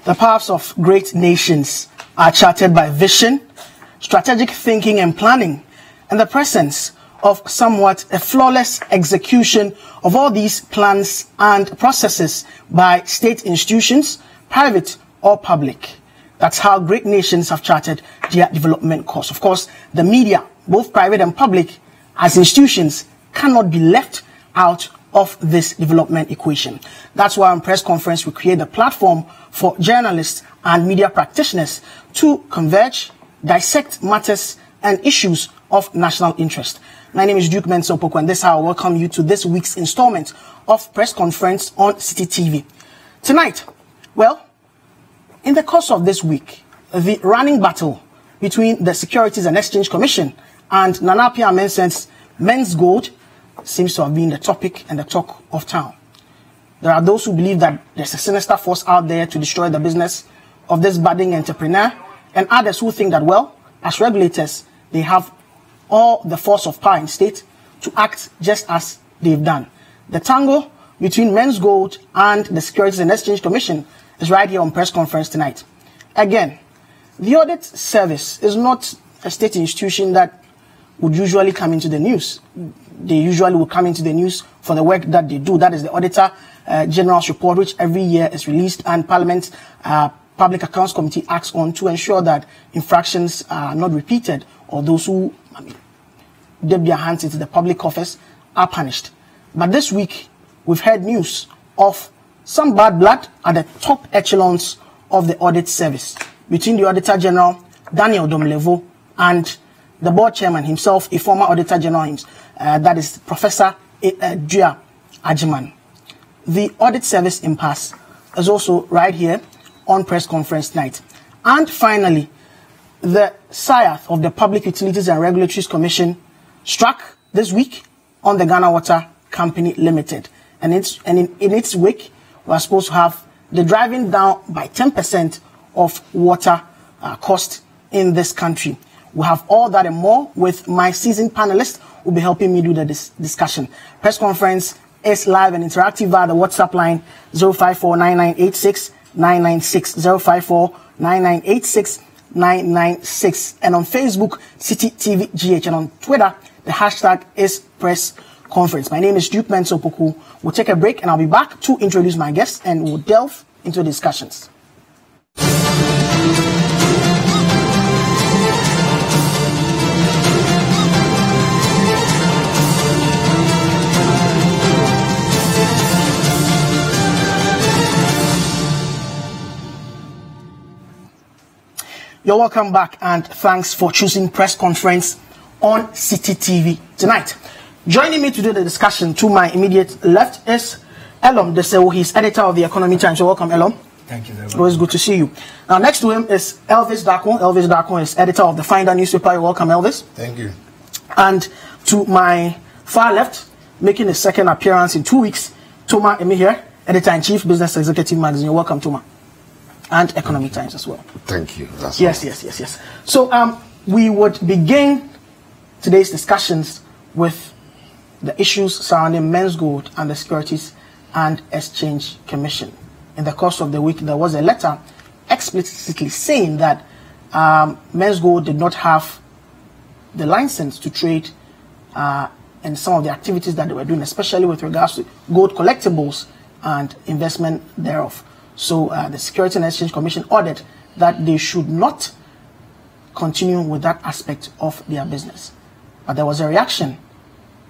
The paths of great nations are charted by vision, strategic thinking and planning, and the presence of somewhat a flawless execution of all these plans and processes by state institutions, private or public. That's how great nations have charted their development course. Of course, the media, both private and public, as institutions, cannot be left out of this development equation. That's why on press conference we create a platform for journalists and media practitioners to converge, dissect matters and issues of national interest. My name is Duke Mensah Opoku, and this is how I welcome you to this week's installment of Press Conference on City TV. Tonight, well, in the course of this week, the running battle between the Securities and Exchange Commission and Nana Appiah Mensah's MenzGold seems to have been the topic and the talk of town. There are those who believe that there's a sinister force out there to destroy the business of this budding entrepreneur, and others who think that, well, as regulators, they have all the force of power in state to act just as they've done. The tango between MenzGold and the Securities and Exchange Commission is right here on press conference tonight. Again, the Audit Service is not a state institution that would usually come into the news. They usually will come into the news for the work that they do. That is the Auditor General's report, which every year is released, and Parliament's Public Accounts Committee acts on to ensure that infractions are not repeated, or those who dip their hands into the public office are punished. But this week, we've heard news of some bad blood at the top echelons of the Audit Service between the Auditor General, Daniel Domlevo, and the board chairman himself, a former Auditor General, that is Professor Dua Ajiman. The Audit Service impasse is also right here on press conference tonight. And finally, the SIAF of the Public Utilities and Regulatory Commission struck this week on the Ghana Water Company Limited. And in its wake, we are supposed to have the driving down by 10% of water cost in this country. We have all that and more with my seasoned panelists who will be helping me do the discussion. Press conference is live and interactive via the WhatsApp line 054-9986-996, 054-9986-996, and on Facebook, City TV GH, and on Twitter, the hashtag is Press Conference. My name is Duke Mensah Opoku. We'll take a break and I'll be back to introduce my guests and we'll delve into discussions. You're welcome back, and thanks for choosing Press Conference on City TV tonight. Joining me to do the discussion to my immediate left is Elorm Desewu. He's editor of the Economy Times. So welcome, Elorm. Thank you very much. Always good to see you. Now, next to him is Elvis Darko. Elvis Darko is editor of the Finder newspaper. You're welcome, Elvis. Thank you. And to my far left, making his second appearance in 2 weeks, Toma Imihere, editor-in-chief, Business Executive Magazine. You're welcome, Toma. And Economy Times as well. Thank you. Yes. So we would begin today's discussions with the issues surrounding MenzGold and the Securities and Exchange Commission. In the course of the week, there was a letter explicitly saying that MenzGold did not have the license to trade in some of the activities that they were doing, especially with regards to gold collectibles and investment thereof. So the Securities and Exchange Commission ordered that they should not continue with that aspect of their business. But there was a reaction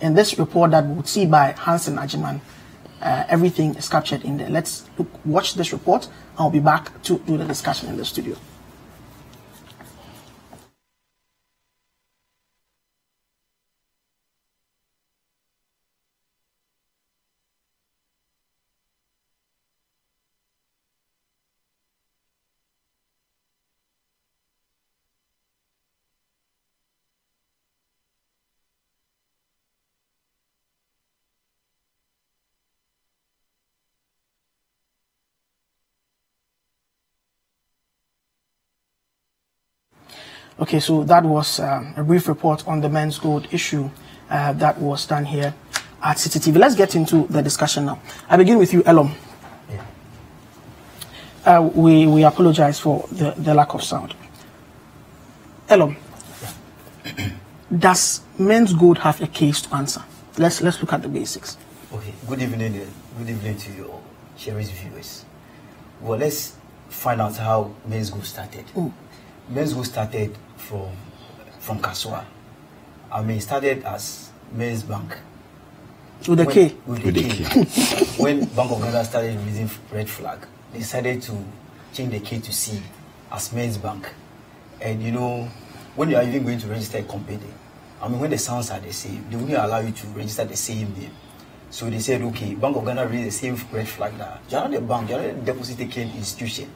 in this report that we would see by Hansen Ajiman. Everything is captured in there. Let's watch this report. I'll be back to do the discussion in the studio. Okay, so that was a brief report on the MenzGold issue that was done here at City TV. Let's get into the discussion now. I begin with you, Elorm. We apologize for the lack of sound. Elorm, does MenzGold have a case to answer? Let's look at the basics. Okay. Good evening. Good evening to your cherished viewers. Well, let's find out how MenzGold started. MenzGold started from Kasua. I mean, it started as Men's Bank. With a K. With a K. When Bank of Ghana started releasing red flag, they decided to change the K to C as Men's Bank. And you know, when you are even going to register a company, I mean, when the sounds are the same, they won't allow you to register the same name. So they said, okay, Bank of Ghana released the same red flag that you're not a bank, you're not a deposit taking institution.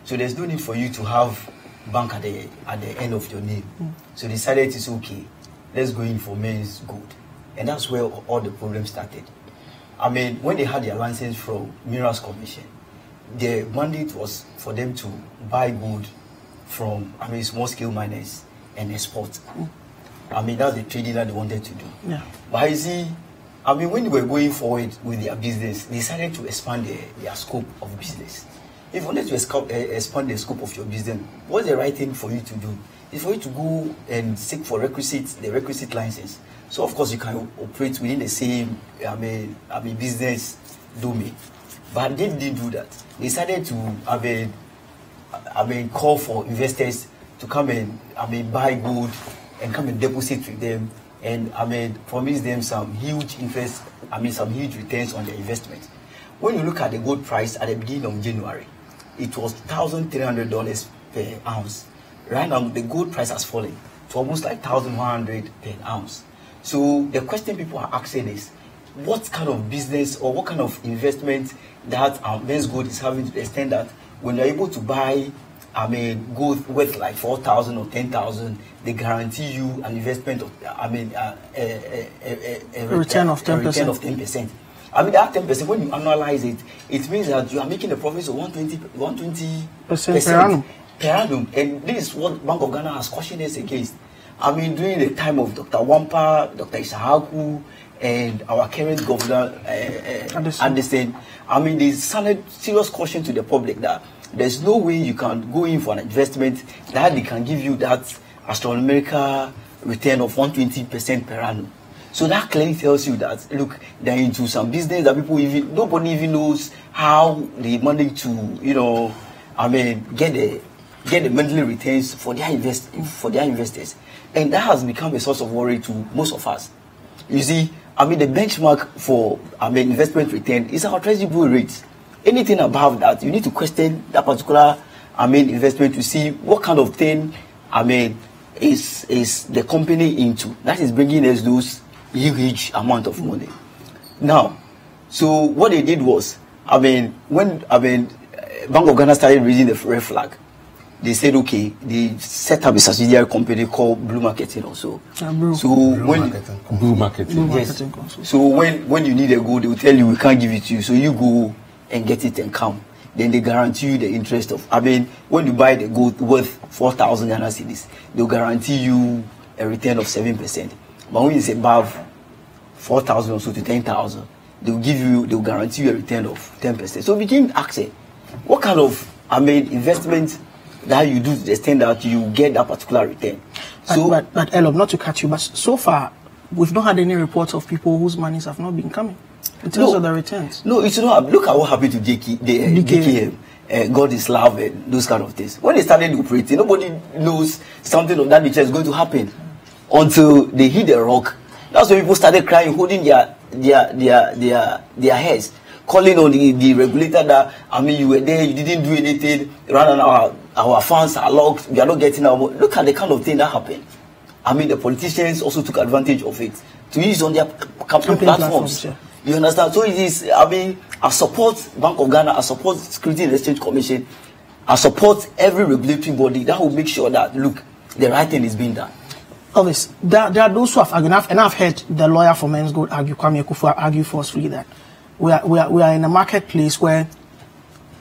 So there's no need for you to have bank at the end of your name. So they decided it's okay, let's go in for MenzGold. And that's where all the problems started. I mean, when they had their license from Minerals Commission, the mandate was for them to buy gold from, I mean, small-scale miners and export. I mean, that's the trading that they wanted to do. Yeah. But you see, I mean, when they were going forward with their business, they decided to expand their scope of business. If you wanted to expand the scope of your business, what's the right thing for you to do? Is for you to go and seek for the requisite license. So of course you can operate within the same, I mean, business domain. But they didn't do that. They decided to, call for investors to come and, buy gold and come and deposit with them, and promise them some huge interest, some huge returns on their investment. When you look at the gold price at the beginning of January, it was $1,300 per ounce. Right now, the gold price has fallen to almost like $1,100 per ounce. So the question people are asking is, what kind of business or what kind of investment that MenzGold is having to the extent that when you're able to buy, gold worth like 4,000 or 10,000, they guarantee you an investment of, a return of 10%. Return of 10%. I mean, that 10%, when you analyze it, it means that you are making a profit of 120% per annum. And this is what Bank of Ghana has cautioned us against. I mean, during the time of Dr. Wampa, Dr. Isahaku, and our current governor, Anderson, I mean, they sounded serious caution to the public that there's no way you can go in for an investment that they can give you that astronomical return of 120% per annum. So that clearly tells you that, look, they're into some business that nobody even knows how they manage to, get the monthly returns for their investors. And that has become a source of worry to most of us. You see, the benchmark for investment return is our treasury bill rates. Anything above that, you need to question that particular investment to see what kind of thing is the company into that is bringing us those huge amount of money. Now, so what they did was, when Bank of Ghana started raising the red flag, they said, okay, they set up a subsidiary company called Blue Marketing also. Blue Marketing. Yes. So when you need a gold, they will tell you we can't give it to you. So you go and get it and come. Then they guarantee you the interest of, when you buy the gold worth 4,000 Ghana cedis, they'll guarantee you a return of 7%. But when it's above 4,000 or so to 10,000, they'll guarantee you a return of 10%. So we became asking, what kind of, investment that you do to the extent that you get that particular return. But Elorm, not to cut you, but so far we've not had any reports of people whose monies have not been coming in terms of the returns. No, it's not. Look at what happened to DKM, God is love, and those kind of things. When they started operating, nobody knows something of that nature is going to happen until they hit the rock. That's when people started crying, holding their heads, calling on the regulator that, you were there, you didn't do anything, our funds are locked, we are not getting our money. Look at the kind of thing that happened. The politicians also took advantage of it to use on their campaign platforms. Yeah. You understand? So it is, I support Bank of Ghana, I support Security and Exchange Commission, I support every regulatory body that will make sure that, look, the right thing is being done. Elvis, there are those who have argued, and I've heard the lawyer for MenzGold argue, Kwame Kufu, argue forcefully that we are in a marketplace where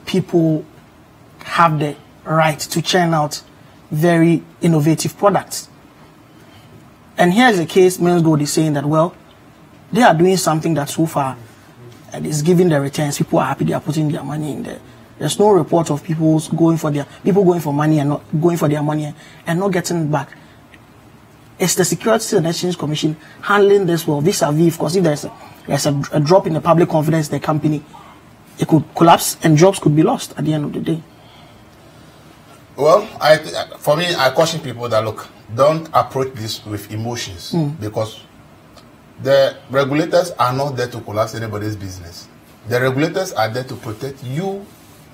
people have the right to churn out very innovative products. And here's a case, MenzGold is saying that, well, they are doing something that so far is giving the returns. People are happy, they are putting their money in there. There's no report of people going for money and not going for their money and not getting it back. It's the Securities and Exchange Commission handling this well vis-a-vis, because if there's a drop in the public confidence in the company, it could collapse and jobs could be lost at the end of the day. Well, for me, I caution people that, look, don't approach this with emotions, because the regulators are not there to collapse anybody's business. The regulators are there to protect you,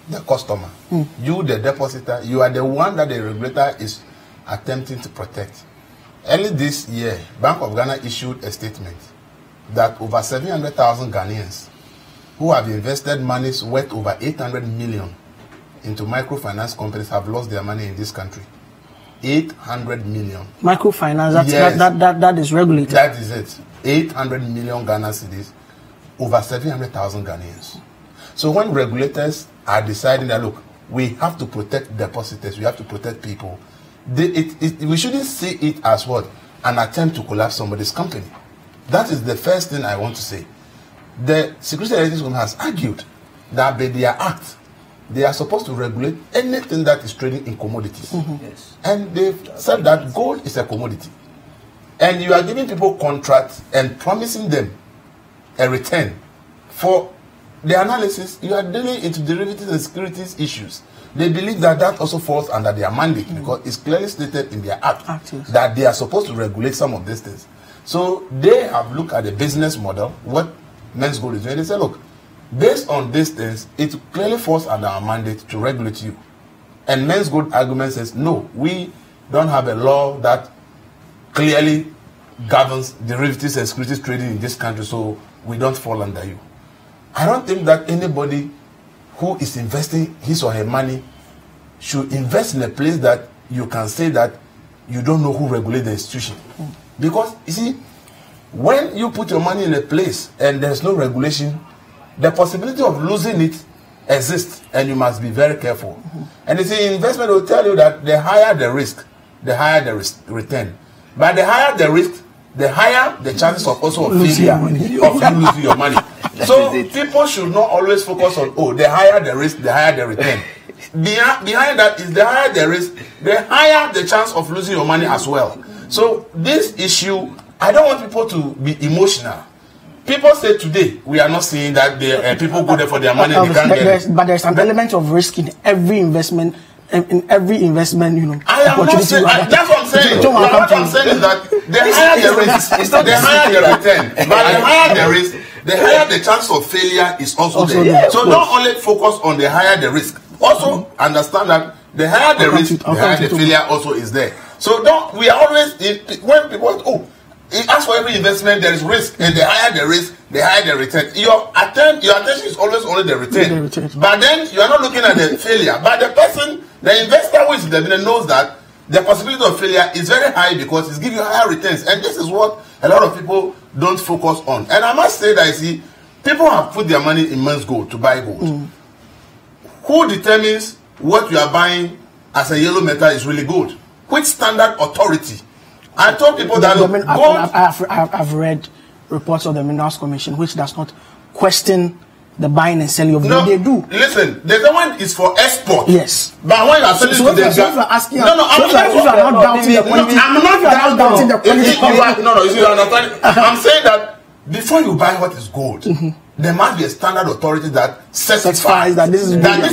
the customer, you, the depositor. You are the one that the regulator is attempting to protect. Early this year, Bank of Ghana issued a statement that over 700,000 Ghanaians who have invested monies worth over 800 million into microfinance companies have lost their money in this country. 800 million. Microfinance, yes. that is regulated. That is it. 800 million Ghana cedis, over 700,000 Ghanaians. So when regulators are deciding that, look, we have to protect depositors, we have to protect people, we shouldn't see it as what? An attempt to collapse somebody's company. That is the first thing I want to say. The Securities and Exchange Commission has argued that by their act, they are supposed to regulate anything that is trading in commodities. Yes. And they've said that gold is a commodity. And you are giving people contracts and promising them a return. For the analysis, you are dealing into derivatives and securities issues. They believe that that also falls under their mandate, because it's clearly stated in their act that they are supposed to regulate some of these things. So they have looked at the business model, what MenzGold is doing. They say, look, based on these things, it clearly falls under our mandate to regulate you. And MenzGold argument says, no, we don't have a law that clearly governs derivatives and securities trading in this country, so we don't fall under you. I don't think that anybody who is investing his or her money should invest in a place that you can say that you don't know who regulates the institution. Because, you see, when you put your money in a place and there's no regulation, the possibility of losing it exists, and you must be very careful. And you see, investment will tell you that the higher the risk, the higher the return. But the higher the risk, the higher the chances of also failure of you losing your money. So people should not always focus on, oh, the higher the risk, the higher the return. Behind that is the higher the risk, the higher the chance of losing your money as well. So this issue, I don't want people to be emotional. People say today, we are not seeing that people go there for their money. They can't get it. But there's an element of risk in every investment. In every investment, you know. I am not saying, that's what I'm saying. What I'm saying is that the higher the risk, the higher the return. But the higher the risk, the higher the chance of failure is also there. So don't only focus on the higher the risk. Also understand that the higher the risk, the higher the failure also is there. So we are always, when people, as for every investment, there is risk, and the higher the risk, the higher the return. Your attention is always only the return. But then you are not looking at the failure. But the person, the investor who is in the business knows that the possibility of failure is very high because it's giving you higher returns. And this is what a lot of people don't focus on. And I must say that, I see, people have put their money in MenzGold to buy gold. Who determines what you are buying as a yellow metal is really gold? Which standard authority? I told people that I've read reports of the Minerals Commission which does not question the buying and selling of gold. They do. Listen, the one is for export. Yes. But when you are selling to the asking, I'm not doubting the quality. No, you see, I'm saying that before you buy what is gold, there must be a standard authority that certifies that this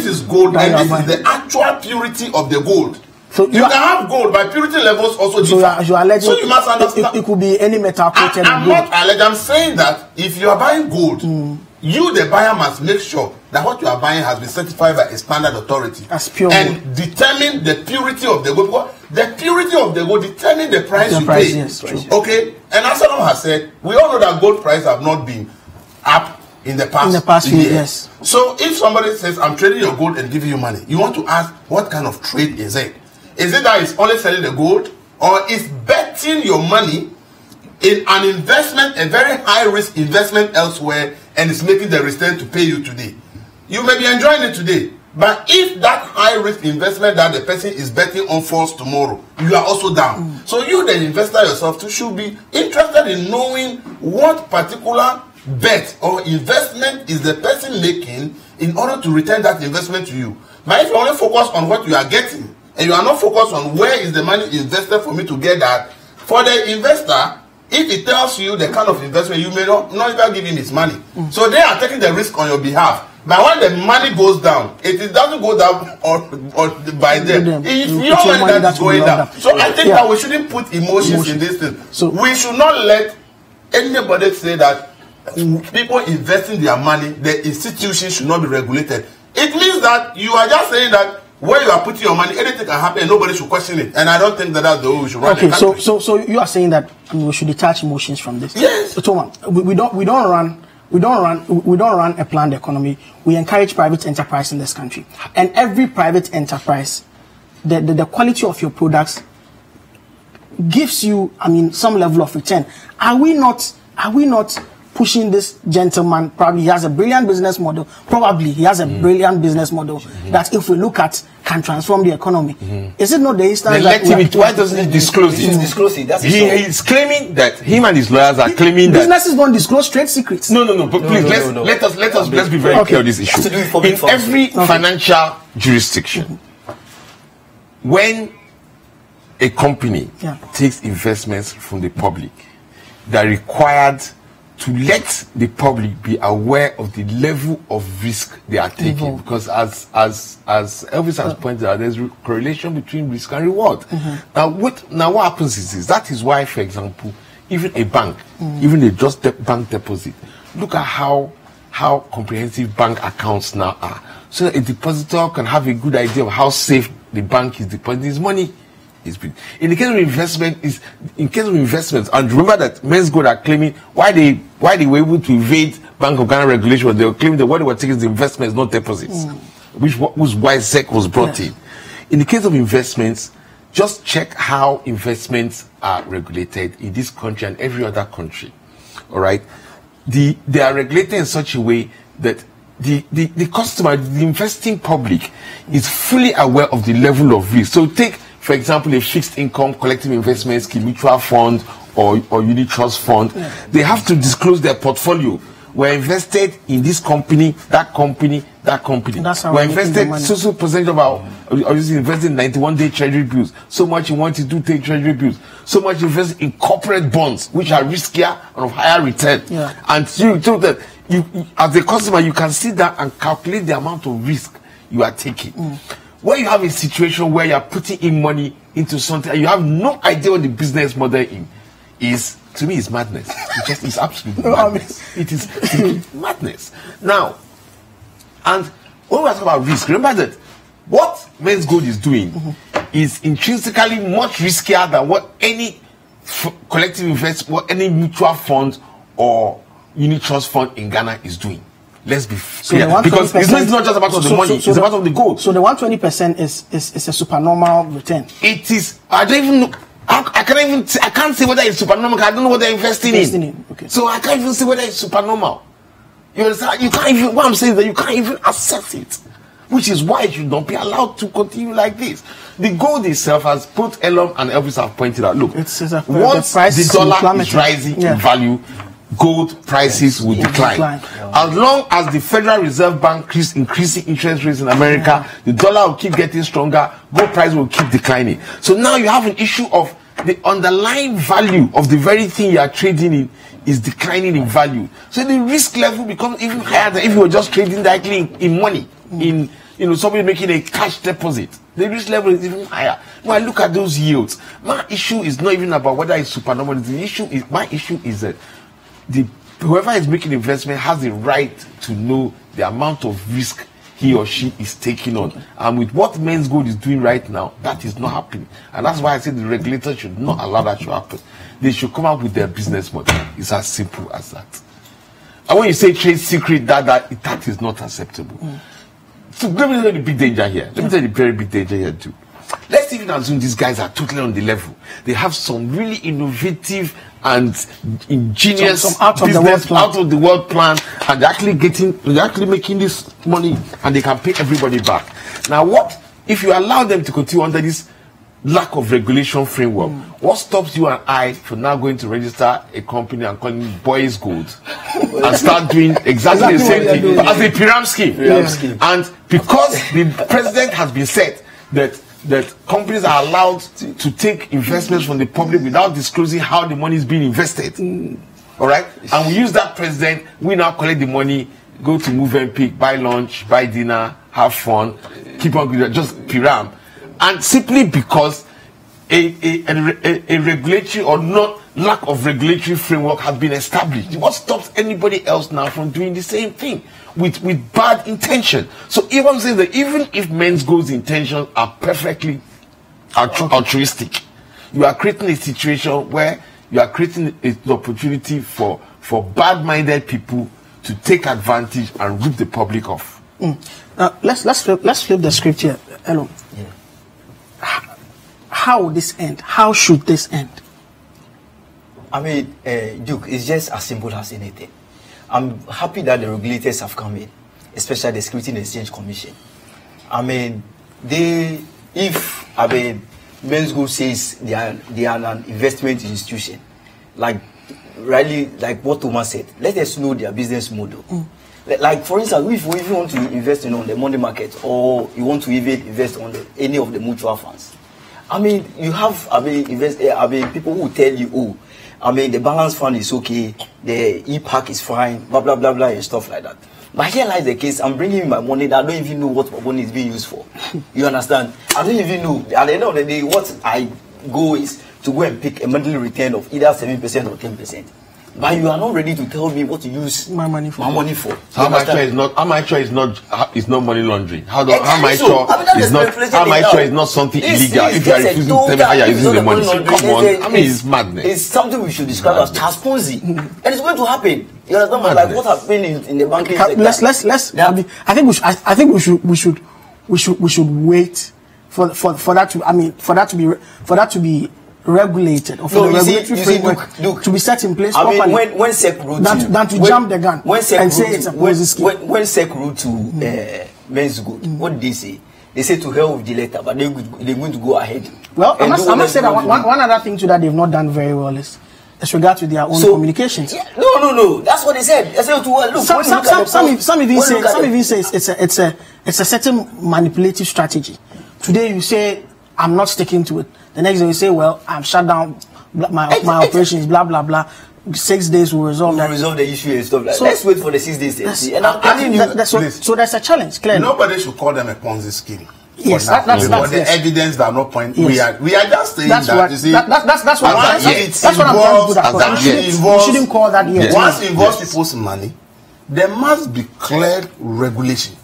is gold and this is the actual purity of the gold. So you can have gold, but purity levels also differ. So you must understand. It could be any metal coated. I'm not alleged. I'm saying that if you are buying gold, you, the buyer, must make sure that what you are buying has been certified by a standard authority. As pure and gold. Determine the purity of the gold. Because the purity of the gold determines the price you pay. Yes, okay? And as Elorm has said, we all know that gold prices have not been up in the past few years. So if somebody says, I'm trading your gold and giving you money, you want to ask, what kind of trade is it? Is it that it's only selling the gold, or is betting your money in an investment, a very high-risk investment elsewhere, and it's making the return to pay you today? You may be enjoying it today, but if that high-risk investment that the person is betting on falls tomorrow, you are also down. So you, the investor yourself, too, should be interested in knowing what particular bet or investment is the person making in order to return that investment to you. But if you only focus on what you are getting and you are not focused on where is the money invested for me to get that, for the investor, if it tells you the kind of investment, you may not even give him his money. So they are taking the risk on your behalf. But when the money goes down, it doesn't go down or by them. It's your money that is going down. So I think that we shouldn't put emotions in this thing. So we should not let anybody say that people investing their money, the institution should not be regulated. It means that you are just saying that where you are putting your money, anything can happen and nobody should question it. And I don't think that that's the way we should run the country. So you are saying that we should detach emotions from this. Yes. So Toma, we don't run a planned economy. We encourage private enterprise in this country, and every private enterprise, the quality of your products gives you, some level of return. Are we not pushing this gentleman? Probably he has a brilliant business model. That, if we look at, can transform the economy. Is it not the instance that why doesn't he disclose it? Disclose it. He is claiming that him and his lawyers are claiming that businesses don't disclose trade secrets. No. But please, let's be very clear on this issue. In every financial jurisdiction, when a company takes investments from the public, they're required to let the public be aware of the level of risk they are taking, because as Elvis has pointed out, there's a correlation between risk and reward. Now what happens is this. That is why, for example, even a bank, even a just bank deposit, look at how comprehensive bank accounts now are, so that a depositor can have a good idea of how safe the bank is depositing his money. In the case of investments, and remember that MenzGold are claiming why they were able to evade Bank of Ghana regulation. They were claiming that what they were taking is investments, not deposits, whose why SEC was brought in. In the case of investments, just check how investments are regulated in this country and every other country. All right, they are regulated in such a way that the customer, the investing public, is fully aware of the level of risk. So take, for example, a fixed income collective investment scheme, mutual fund or unit trust fund. They have to disclose their portfolio. We're invested in this company, that company, that company. We're invested so percentage of our invested in 91-day treasury bills. So much you want to do take treasury bills. So much invested in corporate bonds, which are riskier and of higher return. And you so that you as a customer, you can sit down and calculate the amount of risk you are taking. When you have a situation where you are putting in money into something and you have no idea what the business model is, to me, it's madness. It's absolute madness. It is madness. Now, and when we talk about risk, remember that what MenzGold is doing is intrinsically much riskier than what any collective investment, what any mutual fund or unit trust fund in Ghana is doing. Let's be clear, because it's not just about the money; it's about the gold. So the 120% is a supernormal return. It is. I don't even know. I can't say whether it's supernormal. I don't know what they're investing in. Okay. So I can't even say whether it's supernormal. You understand? You can't even. What I'm saying is that you can't even assess it, which is why it should not be allowed to continue like this. The gold itself, has both Elorm and Elvis have pointed out. Look, once the dollar is rising in value, gold prices will decline. As long as the Federal Reserve Bank keeps increasing interest rates in America, the dollar will keep getting stronger, gold price will keep declining. So now you have an issue of the underlying value of the very thing you are trading in is declining in value. So the risk level becomes even higher than if you were just trading directly in money, in somebody making a cash deposit. The risk level is even higher. When I look at those yields, my issue is not even about whether it's supernormal. My issue is that whoever is making investment has the right to know the amount of risk he or she is taking on. And with what MenzGold is doing right now, that is not happening. And that's why I say the regulator should not allow that to happen. They should come up with their business model. It's as simple as that. And when you say trade secret, that is not acceptable. So let me tell you the big danger here. Let me tell you the very big danger here too. Let's even assume these guys are totally on the level. They have some really innovative and ingenious some out of the world plan, and they're actually making this money, and they can pay everybody back. Now, what if you allow them to continue under this lack of regulation framework. What stops you and I from now going to register a company and calling it Boys Gold and start doing exactly the same thing as a pyramid scheme? And because the president has been said that companies are allowed to take investments from the public without disclosing how the money is being invested. All right? And we use that president, we now collect the money, go to move and pick, buy lunch, buy dinner, have fun, keep on just pyramid. And simply because a regulatory or not lack of regulatory framework has been established. What stops anybody else now from doing the same thing with bad intention? So even I'm saying that even if MenzGold's intentions are perfectly altruistic, you are creating a situation where you are creating an opportunity for bad-minded people to take advantage and rip the public off. Now let's flip the script here, Elorm. Yeah. How will this end? How should this end? I mean, Duke, it's just as simple as anything. I'm happy that the regulators have come in, especially the Security and Exchange Commission. I mean, MenzGold says they are an investment institution, like what Toma said, let us know their business model. Like, for instance, if you want to invest on the money market, or you want to even invest on any of the mutual funds, I mean, you have, people who tell you, oh, I mean, the balance fund is okay, the impasse is fine, blah, blah, blah, blah, and stuff like that. But here lies the case, I'm bringing in my money that I don't even know what my money is being used for. You understand? I don't even know. At the end of the day, what I go is to go and pick a monthly return of either 7% or 10%. But you are not ready to tell me what to use my money for. How much is not money laundering? How much is not something illegal if you are refusing to tell me how you are using the money? So come on, I mean, it's madness. It's something we should describe as transparency, and it's going to happen. You understand? Like what happened in the banking sector. Let's. Yeah. I think we should wait for that to. I mean, for that to be regulated, or for the regulatory framework to be set in place properly. I mean, when SEC wrote than to jump the gun and say it's a policy scheme. When SEC wrote to MenzGold, what did they say? They said to hell with the letter, but they're going to go ahead. Well, I must say that one other thing too that they've not done very well is as regards to their own communications. Yeah, no. That's what they said. They said to look. Some even say it's a certain manipulative strategy. Today you say I'm not sticking to it. The next day you say, well, I'm shut down my operations, blah blah blah. 6 days will resolve that. Resolve the issue and stuff like that. So let's wait for the 6 days. So there's a challenge, clearly. Nobody should call them a Ponzi scheme. Yes, that's the evidence that no point. Yes. We are just saying that's that. You see, that's what I'm trying to put across. You shouldn't call that yet. Once it involves people's money, there must be clear regulation.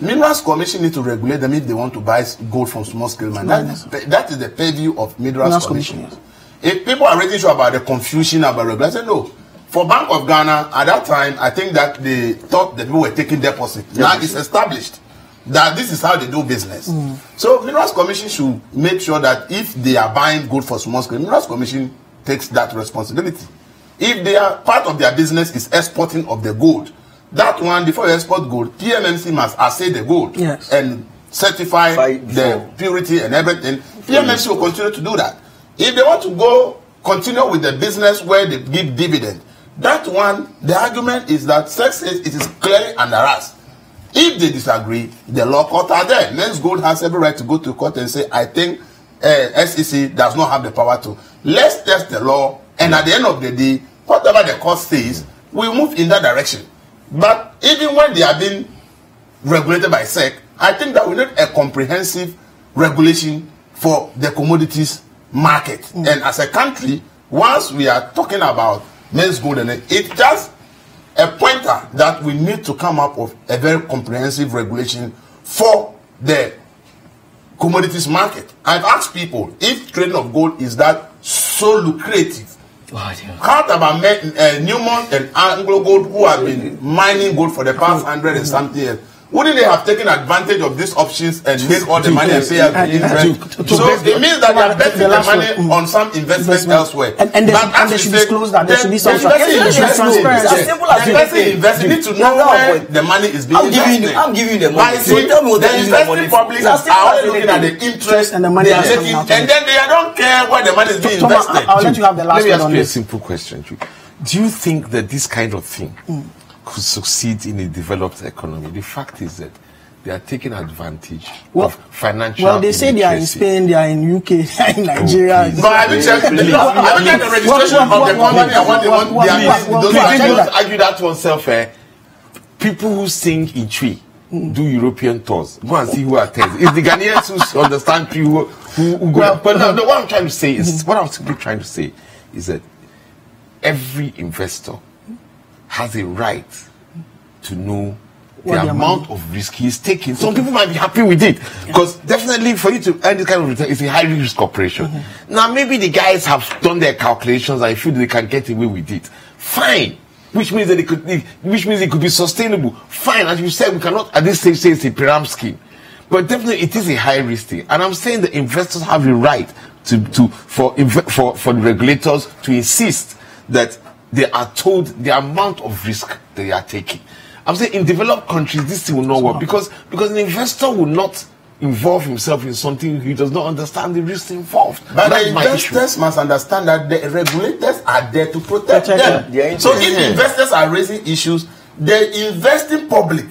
Minerals Commission need to regulate them if they want to buy gold from small scale miners. That is the purview of Minerals Commission. Yes. If people are really sure about the confusion about regulation, no. For Bank of Ghana, at that time, I think that they thought that people were taking deposit. Yes. Now it's established that this is how they do business. So Minerals Commission should make sure that if they are buying gold for small scale, Minerals Commission takes that responsibility. If they are part of their business is exporting of the gold, that one, before you export gold, PMMC must assay the gold and certify the purity and everything. PMMC will continue to do that. If they want to continue with the business where they give dividend, that one, the argument is that SEC says it is clearly under us. If they disagree, the law court are there. MenzGold has every right to go to court and say, I think SEC does not have the power to. Let's test the law, and at the end of the day, whatever the court says, we move in that direction. But even when they are being regulated by SEC, I think that we need a comprehensive regulation for the commodities market. And as a country, once we are talking about MenzGold, it's just a pointer that we need to come up with a very comprehensive regulation for the commodities market. I've asked people if trading of gold is that so lucrative. How about Newmont and Anglo Gold, who have been mining gold for the past 100 and something years? wouldn't they have taken advantage of these options and make all the money and say so it means that they are betting the money on some investment elsewhere. And they should disclose that. There should be some transparency. The investor need to know where the money is being invested. I'm giving you the money. So tell me what the investing public are only looking at the interest and the money they are making, and then they don't care where the money is being invested. I'll let you have the last word on this. Let me ask you a this. simple question. Do you think that this kind of thing could succeed in a developed economy? The fact is that they are taking advantage of financial. Well, they say they are in Spain, they are in UK, they are in Nigeria. But I will check the registration of the company and what they want. Don't argue that to oneself. People who sing in tree do European tours. Go and see who attends. It's the Ghanaians who understand tree who go. But no, what I'm trying to say is, what I'm simply trying to say is that every investor has a right to know the amount of risk he is taking. Some people might be happy with it because definitely for you to earn this kind of return, it's a high risk operation. Now maybe the guys have done their calculations and feel they can get away with it. Fine. Which means that it could be sustainable. Fine. As you said, we cannot at this stage say it's a pyramid scheme. But definitely it is a high risk thing. And I'm saying the investors have a right for the regulators to insist that they are told the amount of risk they are taking. I'm saying in developed countries this thing will not work because an investor will not involve himself in something he does not understand the risks involved. But the investors must understand that the regulators are there to protect them. So if investors are raising issues, the investing public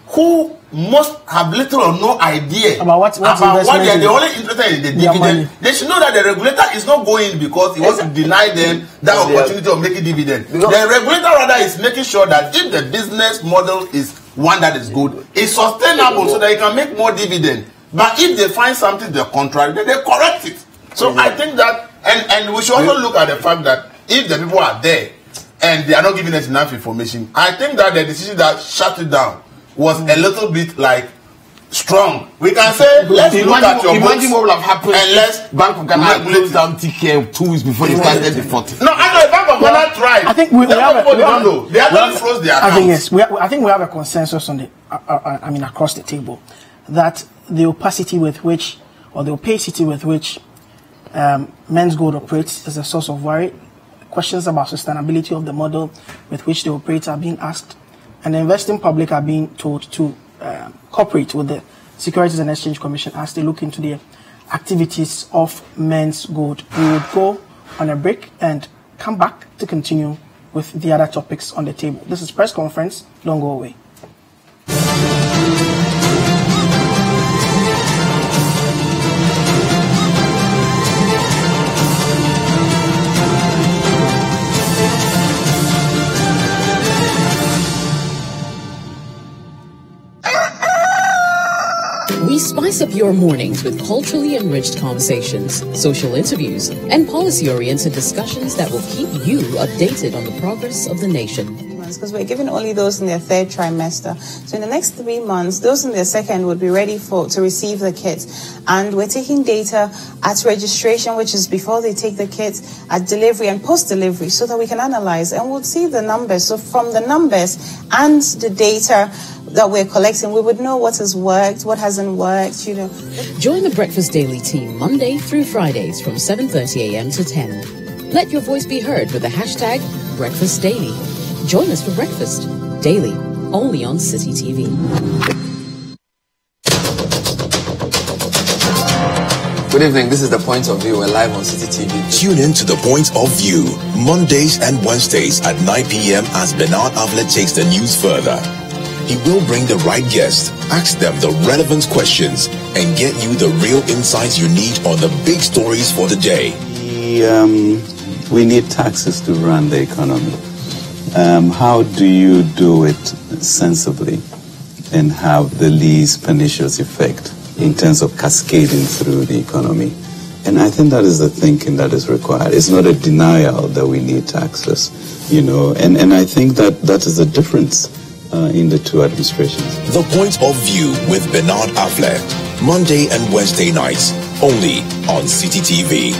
who must have little or no idea about what they are the only interested in the dividend, they should know that the regulator is not going because he wants to deny them that opportunity of making dividend. The regulator rather is making sure that if the business model is one that is good, it's sustainable so that it can make more dividend. But if they find something to the contrary, then they correct it. So I think that, and we should also look at the fact that if the people are there and they are not giving us enough information, I think that the decision that shut it down was a little bit like strong. We can say, let's look at your books. Imagine what will have happened unless Bank of Ghana closed down TK 2 weeks before they started the 40. No, I know Bank of Ghana tried. I think we don't know. They actually froze their accounts. I think we have a consensus on the, across the table, that the opacity with which, or the opacity with which MenzGold operates is a source of worry. Questions about sustainability of the model with which they operate are being asked, and the investing public are being told to cooperate with the Securities and Exchange Commission as they look into the activities of MenzGold. We would go on a break and come back to continue with the other topics on the table. This is Press Conference. Don't go away. We spice up your mornings with culturally enriched conversations, social interviews, and policy-oriented discussions that will keep you updated on the progress of the nation. Because we're giving only those in their third trimester. So in the next 3 months, those in their second would be ready to receive the kits. And we're taking data at registration, which is before they take the kits, at delivery and post-delivery, so that we can analyze and we'll see the numbers. So from the numbers and the data that we're collecting, we would know what has worked, what hasn't worked, Join the Breakfast Daily team Monday through Fridays from 7:30 a.m. to 10. Let your voice be heard with the hashtag Breakfast Daily. Join us for breakfast daily, only on City TV. Good evening, this is The Point of View. We're live on City TV. Tune in to The Point of View, Mondays and Wednesdays at 9 p.m. as Bernard Avlet takes the news further. He will bring the right guest, ask them the relevant questions, and get you the real insights you need on the big stories for the day. We need taxes to run the economy. How do you do it sensibly and have the least pernicious effect in terms of cascading through the economy? And I think that is the thinking that is required. It's not a denial that we need taxes, and I think that is the difference in the two administrations. The Point of View with Bernard Avlet, Monday and Wednesday nights, only on City TV.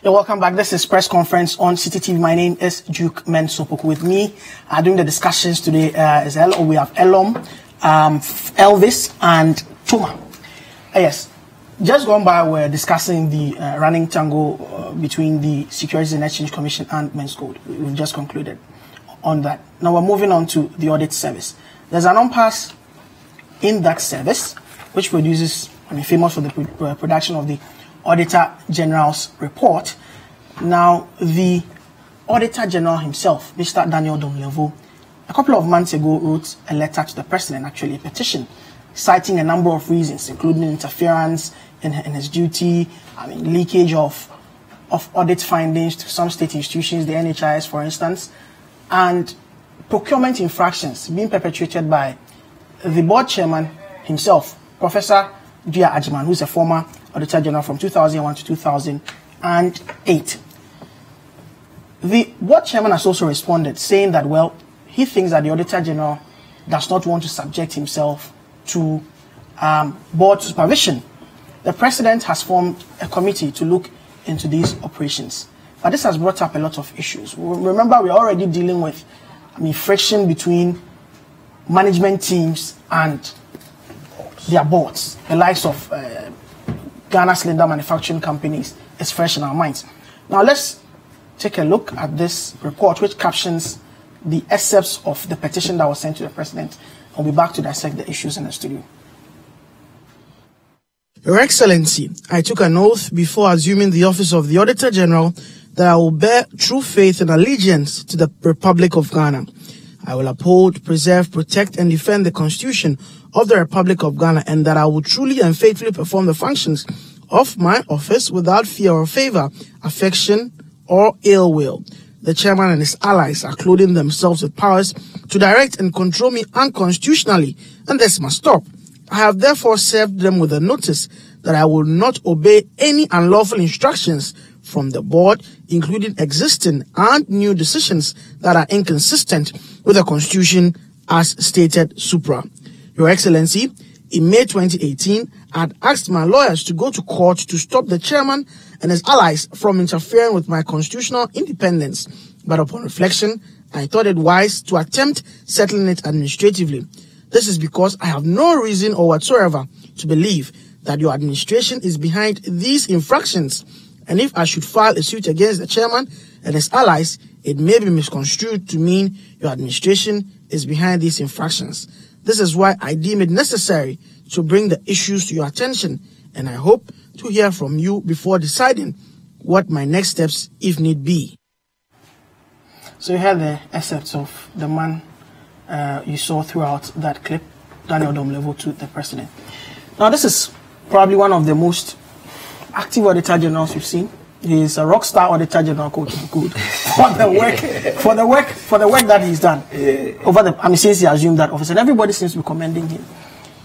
You're welcome back. This is Press Conference on City TV. My name is Duke Mensah Opoku. With me doing the discussions today is we have Elorm, Elvis, and Toma. Yes, just gone by, we're discussing the running tango between the Securities and Exchange Commission and MenzGold. We've just concluded on that. Now we're moving on to the Audit Service. There's an impasse in that service, which produces, famous for the production of the Auditor General's report. Now, the Auditor General himself, Mr. Daniel Domlevo, a couple of months ago wrote a letter to the President, actually a petition, citing a number of reasons, including interference in his duty, leakage of audit findings to some state institutions, the NHIS, for instance, and procurement infractions being perpetrated by the board chairman himself, Professor Gia Ajiman, who's a former Auditor General from 2001 to 2008. The board chairman has also responded, saying that, well, he thinks that the Auditor General does not want to subject himself to board supervision. The President has formed a committee to look into these operations. But this has brought up a lot of issues. Remember, we're already dealing with friction between management teams and their boards. The likes of Ghana cylinder manufacturing companies is fresh in our minds. Now let's take a look at this report, which captions the excerpts of the petition that was sent to the President. I'll be back to dissect the issues in the studio. Your Excellency, I took an oath before assuming the office of the Auditor General that I will bear true faith and allegiance to the Republic of Ghana. I will uphold, preserve, protect, and defend the Constitution of the Republic of Ghana, and that I will truly and faithfully perform the functions of my office without fear or favor, affection, or ill will. The chairman and his allies are clothing themselves with powers to direct and control me unconstitutionally, and this must stop. I have therefore served them with a notice that I will not obey any unlawful instructions from the board, including existing and new decisions that are inconsistent with the Constitution as stated supra. Your Excellency, in May 2018, I had asked my lawyers to go to court to stop the chairman and his allies from interfering with my constitutional independence. But upon reflection, I thought it wise to attempt settling it administratively. This is because I have no reason or whatsoever to believe that your administration is behind these infractions. And if I should file a suit against the chairman and his allies, it may be misconstrued to mean your administration is behind these infractions. This is why I deem it necessary to bring the issues to your attention, and I hope to hear from you before deciding what my next steps, if need be. So you had the excerpts of the man you saw throughout that clip, Daniel Domlevo, to the President. Now, this is probably one of the most active Auditor Generals we've seen. He is a rock star Auditor General, quote unquote, for the work that he's done over the. Since he assumed that office, and everybody seems to be commending him.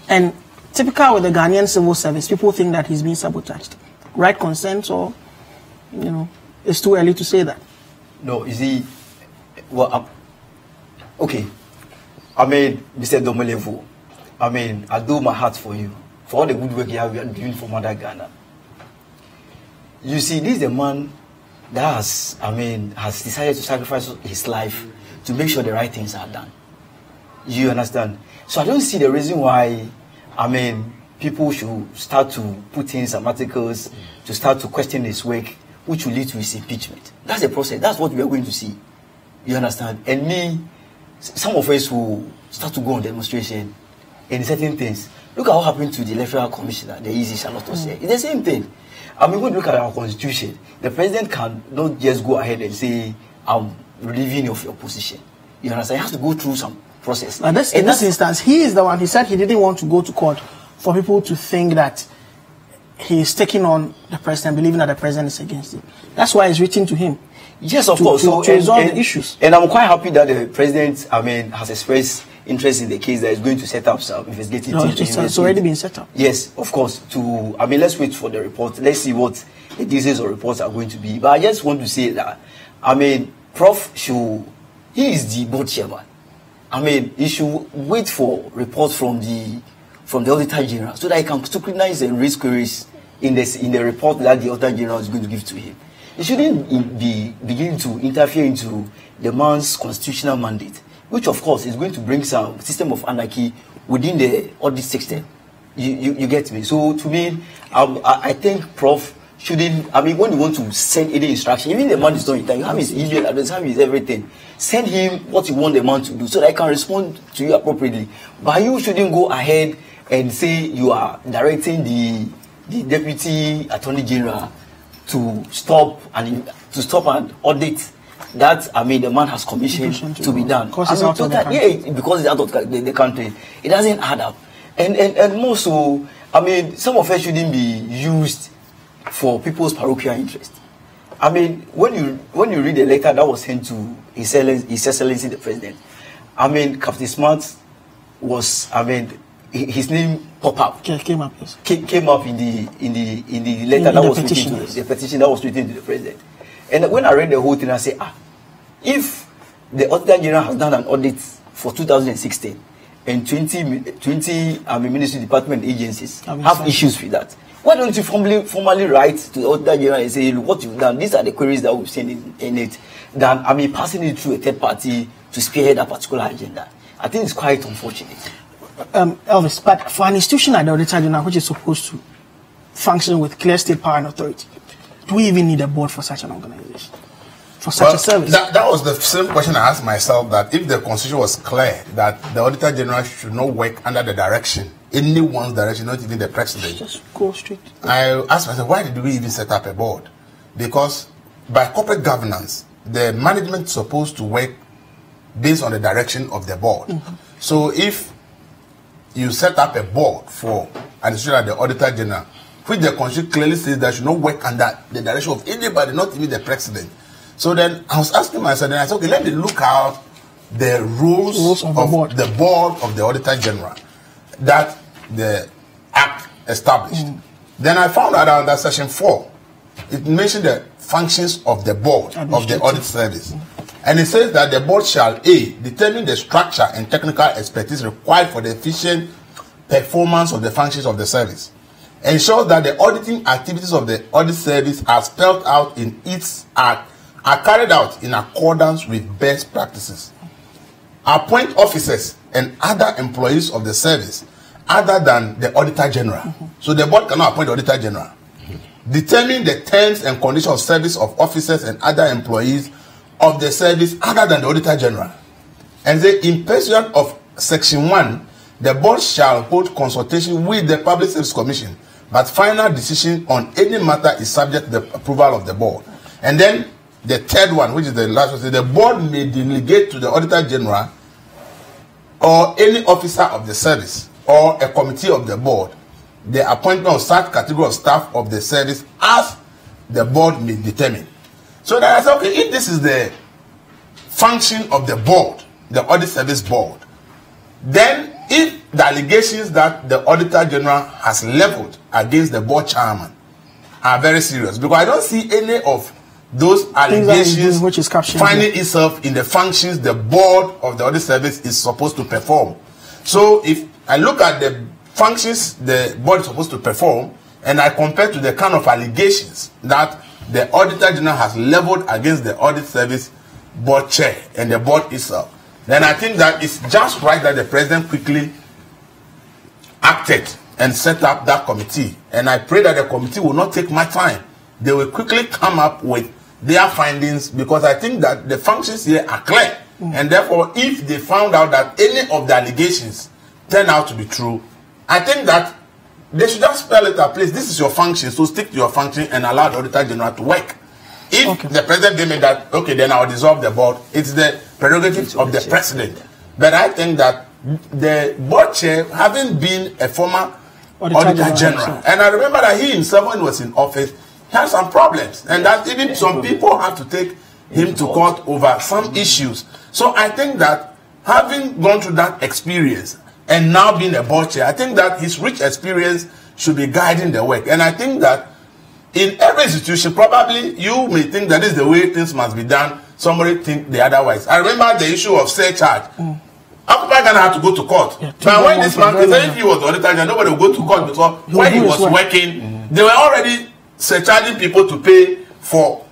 And typical with the Ghanaian civil service, people think that he's being sabotaged. Right consent, or it's too early to say that. No, you see, well, okay. Mr. Domlevo, I do my heart for you for all the good work you have been doing for Mother Ghana. You see, this is a man that has decided to sacrifice his life to make sure the right things are done. You understand? So I don't see the reason why, people should start to put in some articles to start to question his work, which will lead to his impeachment. That's the process. That's what we are going to see. You understand? And some of us will start to go on demonstration in certain things. Look at what happened to the Electoral Commissioner, the Easy Charlotte said. It's the same thing. When you look at our Constitution, the President cannot just go ahead and say, I'm relieving you of your position. You understand? He has to go through some process. And in this instance, he is the one, he said he didn't want to go to court for people to think that he is taking on the President, believing that the President is against him. That's why he's written to him. Yes, of course. To resolve the issues. And I'm quite happy that the President, has expressed interest in the case that is going to set up some investigative teams. It's already been set up. Yes, of course. Let's wait for the report. Let's see what the details or reports are going to be. But I just want to say that, Prof. he is the board chairman. He should wait for reports from the Auditor General so that he can scrutinize and raise queries in the report that the Auditor General is going to give to him. he shouldn't be beginning to interfere into the man's constitutional mandate, which of course is going to bring some system of anarchy within the audit system. You get me? So to me, I think Prof shouldn't, I mean, when you want to send any instruction, even the man is not in time, you have his email address, have his everything. Send him what you want the man to do so that I can respond to you appropriately. But you shouldn't go ahead and say you are directing the Deputy Attorney General to stop and audit that, I mean, the man has commissioned to be done. Because it's out of the country. It doesn't add up. And more so, I mean, some of it shouldn't be used for people's parochial interest. I mean, when you read the letter that was sent to His Excellency the President, I mean, Captain Smart was, I mean, his name pop up. Came up in the letter that was written to the petition that was written to the President. And when I read the whole thing, I said, if the Auditor General has done an audit for 2016 and 20 ministry department agencies have issues with that, why don't you formally write to the Auditor General and say, look, what you've done, these are the queries that we've seen in it, than, I mean, passing it through a third party to spearhead a particular agenda. I think it's quite unfortunate. Elvis, but for an institution like the Auditor General, which is supposed to function with clear state power and authority, do we even need a board for such an organization? For such a service? That was the same question I asked myself, that if the constitution was clear that the Auditor General should not work under the direction, anyone's direction, not even the president. Just go straight. I asked myself, why did we even set up a board? Because by corporate governance, the management is supposed to work based on the direction of the board. So if you set up a board for an institution like the Auditor General, which the constitution clearly says that should not work under the direction of anybody, not even the president. So then I was asking myself, then I said, okay, let me look out the rules of the board of the Auditor General that the Act established. Then I found out under Section 4, it mentioned the functions of the board of the Audit Service. And it says that the board shall A, determine the structure and technical expertise required for the efficient performance of the functions of the service. Ensure that the auditing activities of the Audit Service are spelled out in its Act, are carried out in accordance with best practices. Appoint officers and other employees of the service other than the Auditor General. So the board cannot appoint the Auditor General. Determine the terms and conditions of service of officers and other employees of the service other than the Auditor General. And the in pursuant of Section 1, the board shall hold consultation with the Public Service Commission, but final decision on any matter is subject to the approval of the board. And then the third one, which is the last one, the board may delegate to the Auditor General or any officer of the service or a committee of the board the appointment of such category of staff of the service as the board may determine. So then I said, okay, if this is the function of the board, the Audit Service Board, then if the allegations that the Auditor General has leveled against the board chairman are very serious, because I don't see any of those allegations which is finding itself in the functions the board of the Audit Service is supposed to perform. So if I look at the functions the board is supposed to perform and I compare to the kind of allegations that the Auditor General has leveled against the Audit Service Board chair and the board itself, then I think that it's just right that the president quickly acted and set up that committee. And I pray that the committee will not take much time. They will quickly come up with their findings, because I think that the functions here are clear. And therefore, if they found out that any of the allegations turn out to be true, I think that they should just spell it out, please, this is your function, so stick to your function and allow the Auditor General to work. If the president deemed that, okay, then I'll dissolve the board, it's the prerogative of the president. But I think that the board chair, having been a former Auditor General, and I remember that he himself, when he was in office, had some problems, and that even some people had to take him to court over some issues. So I think that having gone through that experience and now being a board chair, I think that his rich experience should be guiding the work. And I think that in every institution, probably you may think that this is the way things must be done. Somebody think the otherwise. I remember the issue of surcharge. Africa Ghana had to go to court. But when this man, if he was the Auditor General, nobody would go to court, because when he was working, they were already surcharging people to pay for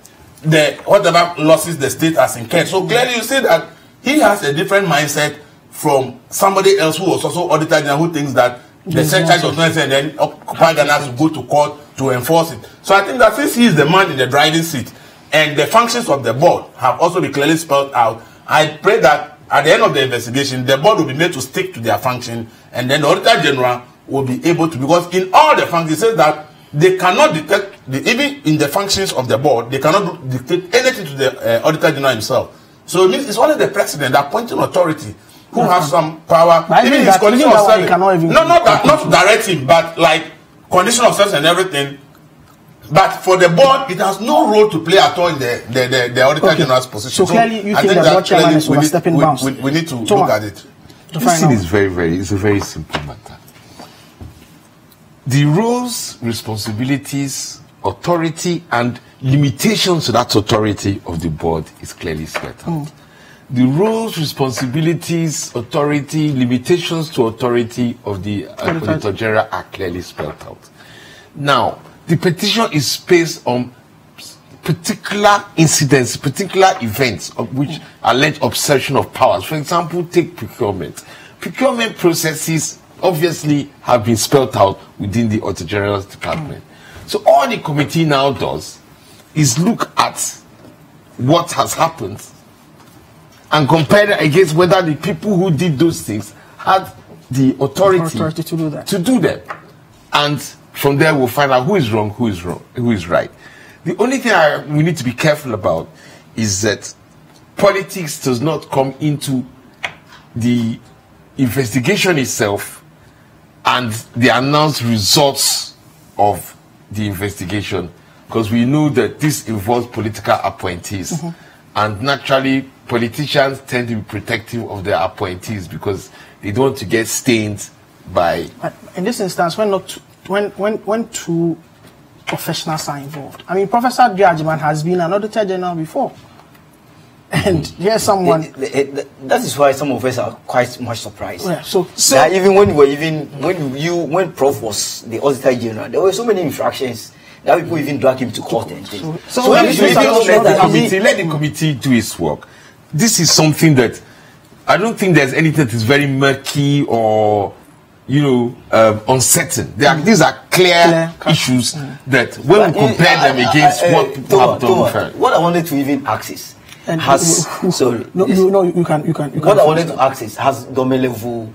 whatever losses the state has incurred. So clearly you see that he has a different mindset from somebody else who was also Auditor General, who thinks that the surcharge was not and then Occupy Ghana has to go to court to enforce it. So I think that since he is the man in the driving seat and the functions of the board have also been clearly spelled out, I pray that at the end of the investigation, the board will be made to stick to their function, and then the Auditor General will be able to, because in all the functions, it says that they cannot detect, even in the functions of the board, they cannot dictate anything to the Auditor General himself. So it means it's only the president, the appointing authority, who has some power. Even his condition of service. Not to direct him, but like condition of service and everything. But for the board, it has no role to play at all in the Auditor General's position. So clearly, you think the board chairman is overstepping bounds. We need to look at it. This thing is it's a very simple matter. The roles, responsibilities, authority, and limitations to that authority of the board is clearly spelled out. The roles, responsibilities, authority, limitations to authority of the Auditor General are clearly spelled out. Now, the petition is based on particular incidents, particular events of which allege obsession of powers. For example, take procurement. Procurement processes obviously have been spelled out within the Auditor General's department. So all the committee now does is look at what has happened and compare it against whether the people who did those things had the authority to do them. And from there we'll find out who is wrong, who is right. The only thing we need to be careful about is that politics does not come into the investigation itself and the announced results of the investigation, because we know that this involves political appointees, and naturally politicians tend to be protective of their appointees because they don't want to get stained by. In this instance, when two professionals are involved, I mean, Professor Diajiman has been an Auditor General before, and here's someone. That is why some of us are quite much surprised. Yeah, so even when Prof was the Auditor General, there were so many infractions that people even drag him to court and things. So let the committee do its work. This is something that I don't think there's anything that is very murky or uncertain. These are clear issues that when we compare them against what people have done. What I wanted to even ask is, you can. What I wanted to ask is, has Domelevu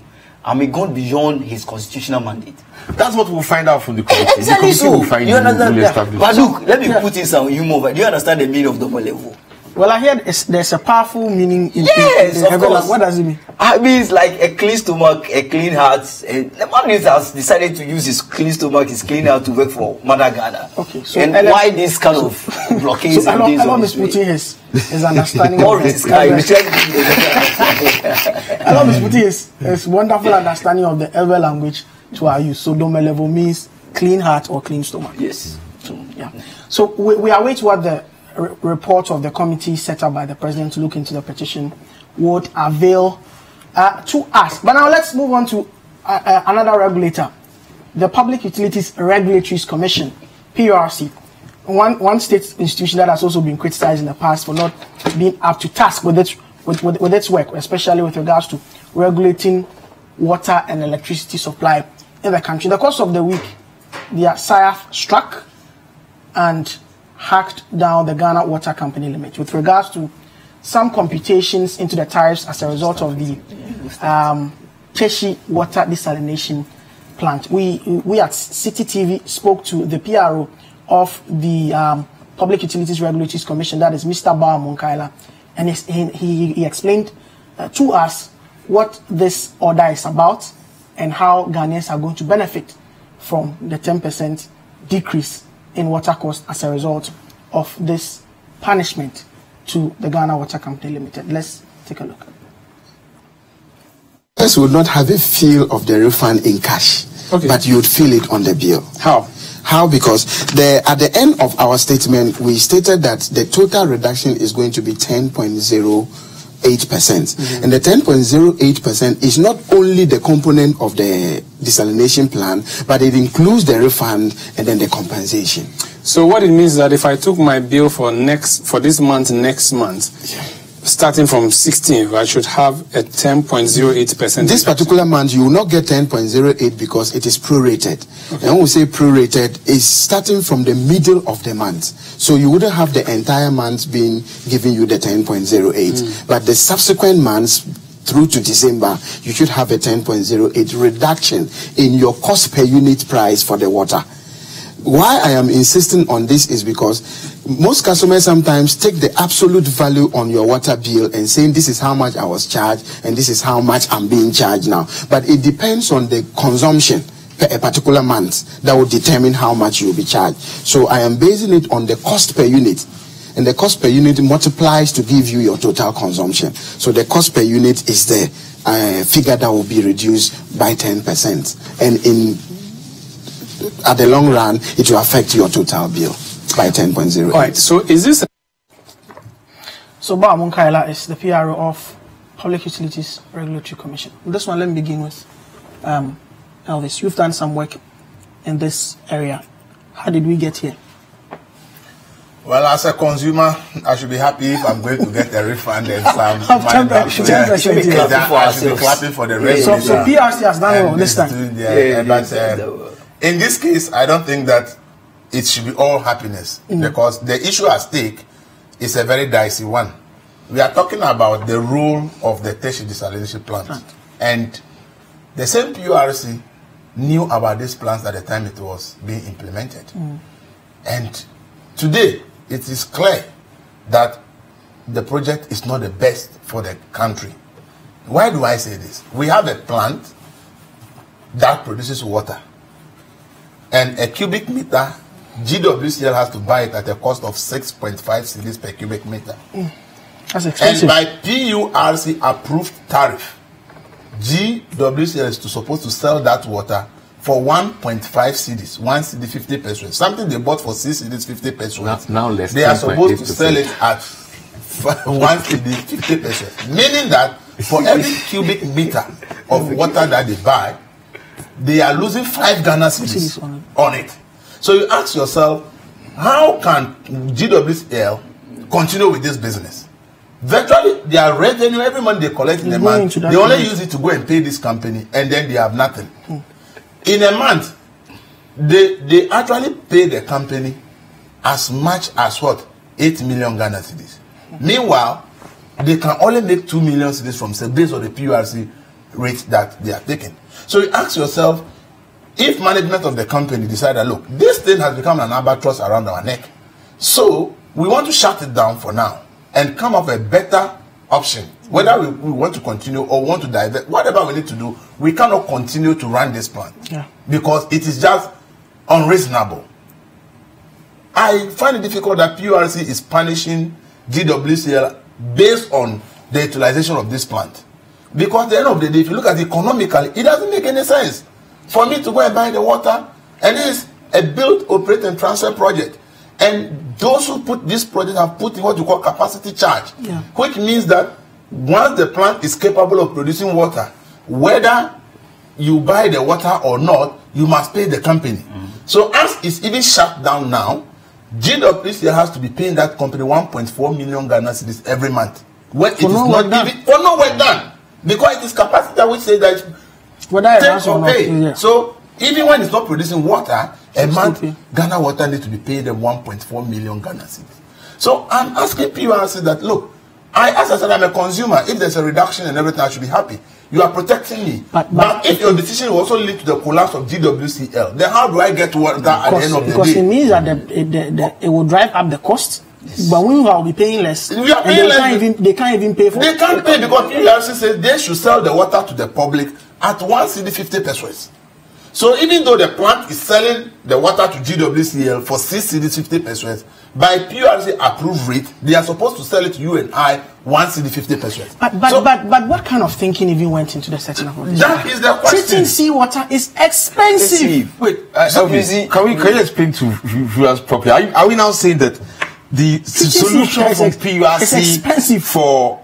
gone beyond his constitutional mandate? That's what we'll find out from the committee. Exactly. The committee will find you understand that? But look, let me put in some humor. Do you understand the meaning of Domelevu? Well, I hear there's a powerful meaning in of course. What does it mean? I mean, it's like a clean stomach, a clean heart. And the man has decided to use his clean stomach, his clean heart to work for Mother Ghana. Okay, so and why this kind of blockades and things? Elorm is putting his understanding. Elorm is putting his wonderful understanding of the Elbe language to our use. So Domelevu means clean heart or clean stomach. Yes. So yeah. So we await what the report of the committee set up by the president to look into the petition would avail to us. But now let's move on to another regulator, the Public Utilities Regulatory Commission, PURC, one state institution that has also been criticized in the past for not being up to task with its work, especially with regards to regulating water and electricity supply in the country. In the course of the week, the SIAF struck and hacked down the Ghana Water Company limit with regards to some computations into the tariffs as a result of the Cheshi water desalination plant. We at City TV spoke to the PRO of the Public Utilities Regulatory Commission, that is Mr. Bawa Munkaila, and he explained to us what this order is about and how Ghanaians are going to benefit from the 10% decrease in water cost as a result of this punishment to the Ghana Water Company Limited. Let's take a look. Yes, would not have a feel of the refund in cash, but you would feel it on the bill. How? How? Because at the end of our statement, we stated that the total reduction is going to be 10.08%. And the 10.08% is not only the component of the desalination plan, but it includes the refund and then the compensation. So what it means is that if I took my bill for this month, next month, starting from 16th, I should have a 10.08%. This particular month, you will not get 10.08 because it is prorated. Okay. And when we say prorated, it's starting from the middle of the month. So you wouldn't have the entire month being giving you the 10.08. But the subsequent months, through to December, you should have a 10.08 reduction in your cost per unit price for the water. Why I am insisting on this is because most customers sometimes take the absolute value on your water bill and saying this is how much I was charged and this is how much I'm being charged now. But it depends on the consumption per a particular month that will determine how much you'll be charged. So I am basing it on the cost per unit. And the cost per unit multiplies to give you your total consumption. So the cost per unit is the figure that will be reduced by 10%. And at the long run, it will affect your total bill by 10.08. All right, so is this... So Ba Munkaila is the PRO of Public Utilities Regulatory Commission. This one, let me begin with Elvis. You've done some work in this area. How did we get here? Well, as a consumer, I should be happy if I'm going to get a refund and some money back. I should be clapping for the regulator. So PRC has done well this time. But in this case, I don't think that it should be all happiness because the issue at stake is a very dicey one. We are talking about the role of the tertiary desalination plant. And the same PURC knew about these plants at the time it was being implemented. And today, it is clear that the project is not the best for the country. Why do I say this? We have a plant that produces water. And a cubic meter, GWCL has to buy it at a cost of 6.5 cedis per cubic meter. That's expensive. And by PURC approved tariff, GWCL is supposed to sell that water for 1.5 cedis, 1 cedi 50 pesos. Something they bought for 6 cedis 50 pesos. Now less. They are supposed to sell it at 1 cedi 50 pesos. Meaning that for every cubic meter of water that they buy, they are losing 5 Ghana cedis on it. So you ask yourself, how can GWCL continue with this business? Virtually, their revenue every month they collect in a month, they only use it to go and pay this company, and then they have nothing. In a month, they actually pay the company as much as what? 8 million Ghana cedis. Meanwhile, they can only make 2 million cedis from sale based on the PURC rate that they are taking. So you ask yourself, if management of the company decide that, look, this thing has become an albatross around our neck, so we want to shut it down for now and come up with a better option. Whether we want to continue or want to divert, whatever we need to do, we cannot continue to run this plant because it is just unreasonable. I find it difficult that PURC is punishing GWCL based on the utilization of this plant. Because at the end of the day, if you look at it economically, it doesn't make any sense for me to go and buy the water. And it is a build, operate, and transfer project. And those who put this project have put in what you call capacity charge, which means that once the plant is capable of producing water, whether you buy the water or not, you must pay the company. So as it's even shut down now, GWCL has to be paying that company 1.4 million Ghana cedis every month. When it is not even for no work done. Because it is capacity which says that take or pay. So even when it's not producing water, a month Ghana Water needs to be paid them 1.4 million Ghana cedis. So I'm asking PURC that, look, as I said, I'm a consumer. If there's a reduction and everything, I should be happy. You are protecting me. But if your decision will also lead to the collapse of GWCL, then how do I get to work that at the end of the day? Because it means that it will drive up the cost. But we will be paying less. We are paying less. They can't even pay for it. They can't pay because PURC says they should sell the water to the public at 1 cedi 50 pesos. So even though the plant is selling the water to GWCL for 6 cedi 50 pesos, by PURC approved rate, they are supposed to sell it to you and I 1 cedi 50 pesos. But what kind of thinking even went into the setting of this? That is the question. Treating seawater is expensive. Wait, Elvis, can you explain to viewers properly? Are we now saying that the solution from PURC for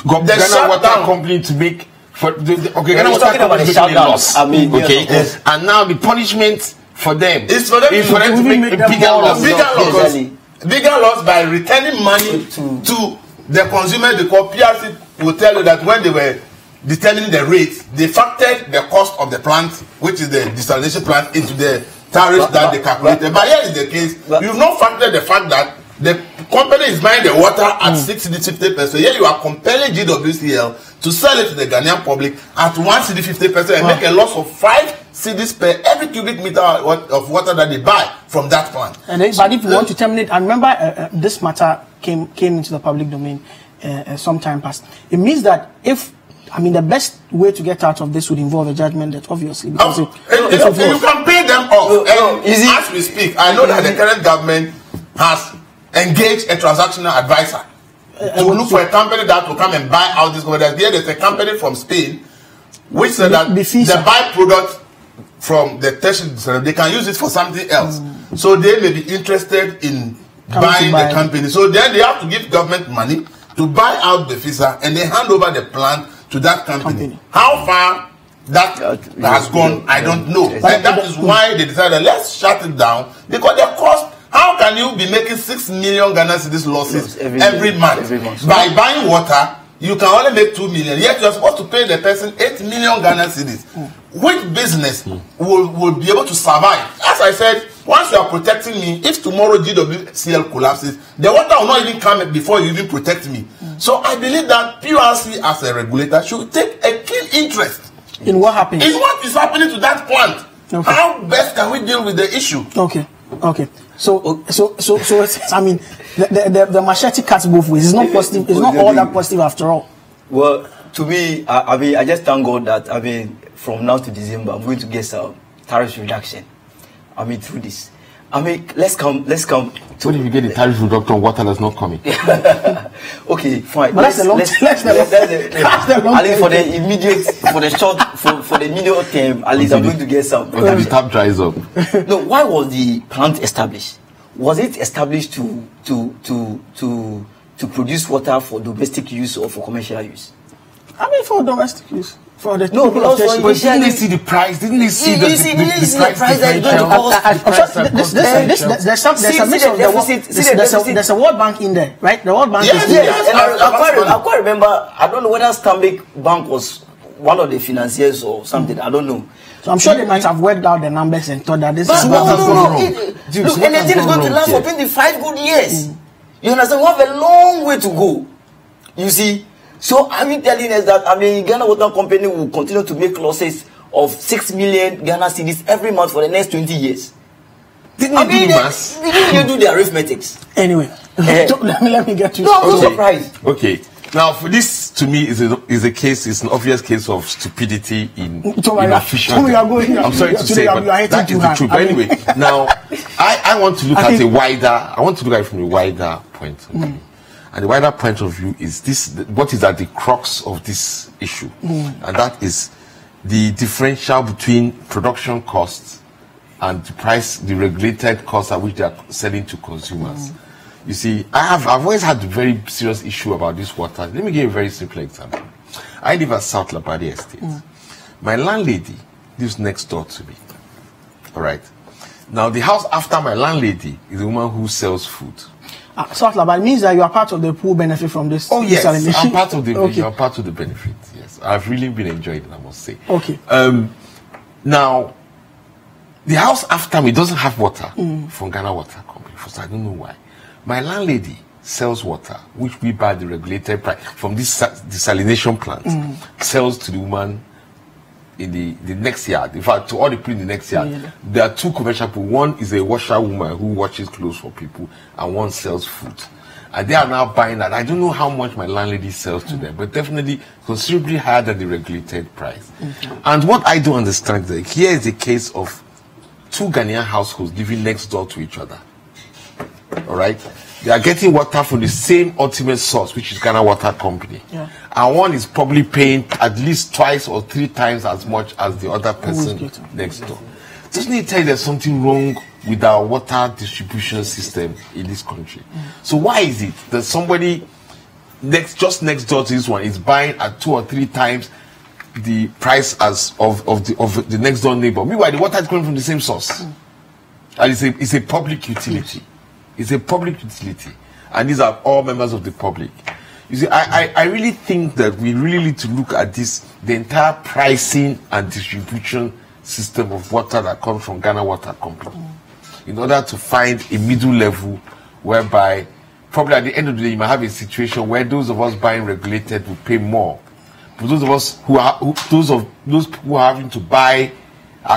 Ghana Water Company to make Ghana Water Company making a loss? And now the punishment for them. It's for them to make a bigger loss. Bigger loss by returning money to the consumer. Because PRC will tell you that when they were determining the rate, they factored the cost of the plant, which is the desalination plant, into the tariffs that they calculated. But here is the case: you've not factored the fact that the company is buying the water at 60-50%. Here you are compelling GWCL to sell it to the Ghanaian public at 150% and make a loss of 5 cedis per every cubic meter of water that they buy from that plant. And then, but if you want to terminate, and remember this matter came into the public domain some time past. It means that if, I mean, the best way to get out of this would involve a judgment debt, obviously. Because you can pay them off. As we speak, I know that the current government has engaged a transactional advisor to look for a company that will come and buy out this company. There's a company from Spain which said that the byproduct from the tertiary, they can use it for something else. So they may be interested in buying the company. So then they have to give government money to buy out the FISA and they hand over the plant to that company. How far that has gone, I don't know. And that is why they decided, let's shut it down, because the cost. How can you be making 6 million Ghana cedis losses every month? By buying water, you can only make 2 million. Yet you are supposed to pay the person 8 million Ghana cedis. Which business will be able to survive? As I said, once you are protecting me, if tomorrow GWCL collapses, the water will not even come before you even protect me. So I believe that PURC as a regulator should take a keen interest in what happens. In what is happening to that plant. Okay. How best can we deal with the issue? Okay. So I mean, the machete cuts both ways. It's not positive. It's not all that positive after all. Well, to me, I just thank God that from now to December, I'm going to get some tariff reduction. Through this. Let's come. What if you get the tariff reduction on water that's not coming? Okay, fine. But that's the long term. At least for the immediate, for the medium term, at least I'm going to get some. Okay, the tap dries up. No, why was the plant established? Was it established to produce water for domestic use or for commercial use? For domestic use. For the no, because didn't they see the price? Didn't they see the price that there's a World Bank in there, right? The World Bank is there. I quite remember. I don't know whether Stanbic Bank was one of the financiers or something. I don't know. So I'm sure they might have worked out the numbers and thought that this is what has gone wrong. Look, anything is going to last for 25 good years. You understand? We have a long way to go. You see. So are you telling us that Ghana Water Company will continue to make losses of 6 million Ghana cedis every month for the next 20 years? Didn't you do the arithmetics? Anyway, let me get to you. No, I'm not surprised. Okay. Now, for this, to me, is a case. It's an obvious case of stupidity in inefficient. I'm sorry to say, but that is the truth. But anyway, now I want to look at a wider. I want to look at it from a wider point of view. And the wider point of view is this: what is at the crux of this issue, and that is the differential between production costs and the price, the regulated costs at which they are selling to consumers. You see, I've always had a very serious issue about this water. Let me give you a very simple example. I live at South Labadi Estate. My landlady lives next door to me. All right. Now, the house after my landlady is the woman who sells food. South Labadi means that you are part of the pool benefit from this. Oh yes, I'm part of the. Okay. I'm part of the benefit. Yes, I've really been enjoying it, I must say. Okay. Now, the house after me doesn't have water from Ghana Water Company. First, I don't know why. My landlady sells water, which we buy the regulated price from this desalination plant, sells to the woman in the next yard. In fact, to all the people in the next yard. There are two commercial people. One is a washerwoman who washes clothes for people, and one sells food. And they are now buying that. I don't know how much my landlady sells to them, but definitely considerably higher than the regulated price. And what I don't understand is that here is a case of two Ghanaian households living next door to each other. All right, they are getting water from the same ultimate source, which is Ghana Water Company, and one is probably paying at least twice or 3 times as much as the other person next door. Doesn't it tell you there's something wrong with our water distribution system in this country? So why is it that somebody just next door to this one is buying at 2 or 3 times the price as of the next door neighbor? Meanwhile, the water is coming from the same source. And it's a public utility. It's a public utility. And these are all members of the public. You see, I really think that we really need to look at this, the entire pricing and distribution system of water that comes from Ghana Water Company, in order to find a middle level whereby probably at the end of the day you might have a situation where those of us buying regulated will pay more. But those of us those who are having to buy